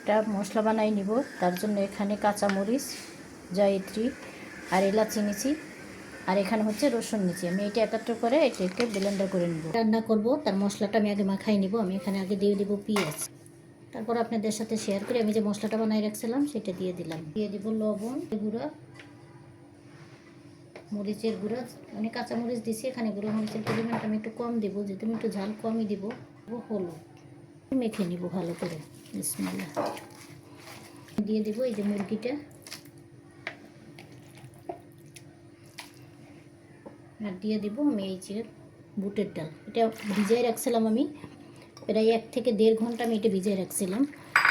একটা মশলা বানাই নিব। তার জন্য এখানে কাঁচামরিচ, জয়িত্রী আর এলাচি নিয়েছি, আর এখানে হচ্ছে রসুন নিয়েছি। আমি এটা একত্র করে এটাকে ব্লেন্ডার করে নিব। রান্না করব তার মশলাটা আমি আগে মাখাই নিব। আমি এখানে আগে দিয়ে দিব পেঁয়াজ, তারপর আপনাদের সাথে শেয়ার করে আমি যে মশলাটা বানাই রাখছিলাম সেটা দিয়ে দিলাম। দিয়ে দিব লবণ, গুঁড়া মরিচের গুঁড়া, মানে কাঁচামরিচ দিছি, এখানে গুঁড়ো মরিচের পরিমাণটা আমি একটু কম দেবো, যেহেতু আমি একটু ঝাল কমই দিব। হলুদ মেখে নিব ভালো করে। বিসমিল্লাহ। দিয়ে দিব এই যে মুরগিটা, আর দিয়ে দিব আমি এই যে বুটের ডাল। এটা ভিজাই রাখছিলাম আমি প্রায় 1 থেকে 1.5 ঘন্টা আমি এটা ভিজাই রাখছিলাম।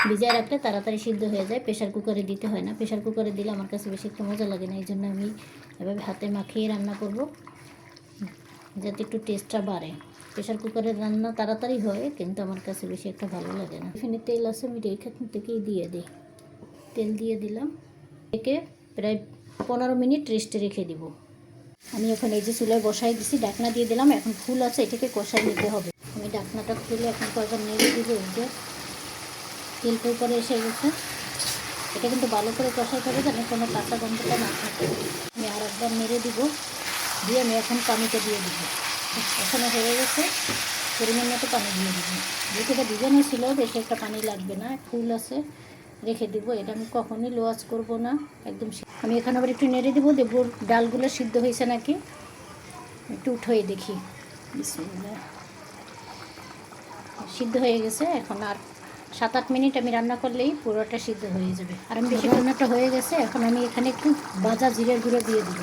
ভিজাই রাখলে তাড়াতাড়ি সিদ্ধ হয়ে যায়, প্রেশার কুকারে দিতে হয় না। প্রেশার কুকারে দিলে আমার কাছে বেশি একটা মজা লাগে না, এই জন্য আমি এভাবে হাতে মাখিয়ে রান্না করব, যাতে একটু টেস্টটা বাড়ে। প্রেশার কুকারের রান্না তাড়াতাড়ি হয়, কিন্তু আমার কাছে বেশি একটা ভালো লাগে না। এখানে তেল আছে, আমি এখান থেকেই দিয়ে দিই। তেল দিয়ে দিলাম, একে প্রায় 15 মিনিট রেস্টে রেখে দিব। আমি এখন এই যে চুলায় বসাই দিছি, ঢাকনা দিয়ে দিলাম। এখন ফুল আছে, এটাকে কষাই নিতে হবে। আমি ঢাকনাটা খুলে এখন কয়েকবার নেড়ে দিব। এই যে তেলটা উপরে এসে গেছে, এটা কিন্তু ভালো করে কষাইতে হবে যেন কোনো কাঁচা গন্ধটা না থাকে। আমি আর একবার নেড়ে দিব, দিয়ে আমি এখন পানিটা দিয়ে দিব। এখনও হয়ে গেছে, পরিমাণ মতো পানি দিয়ে দিব। যেহেতু এটা ভিজানো ছিল, বেশি একটা পানি লাগবে না। ফুল আছে, রেখে দিব। এটা আমি কখনই লোয়াজ করব না, একদম। আমি এখানে আবার একটু নেড়ে দেবো, দেখব ডালগুলো সিদ্ধ হয়েছে নাকি, একটু উঠোই দেখি। বিসমিল্লাহ। সিদ্ধ হয়ে গেছে। এখন আর 7-8 মিনিট আমি রান্না করলেই পুরোটা সিদ্ধ হয়ে যাবে। আর আমি বেশি রান্নাটা হয়ে গেছে। এখন আমি এখানে একটু ভাজা জিরের গুঁড়ো দিয়ে দিব।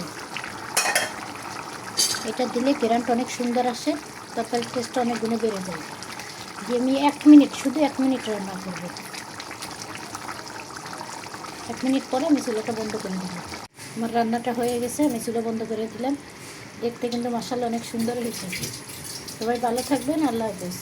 এটা দিলে গ্রানটা অনেক সুন্দর আসে, তরকারির টেস্টটা অনেক গুণে বেড়ে যায়। দিয়ে আমি 1 মিনিট, শুধু 1 মিনিট রান্না করব। 1 মিনিট পরে আমি চুলাটা বন্ধ করে দিব। আমার রান্নাটা হয়ে গেছে, আমি চুলা বন্ধ করে দিলাম। দেখতে কিন্তু মাশাআল্লাহ অনেক সুন্দর হয়েছে। সবাই ভালো থাকবেন, আল্লাহ হাফেজ।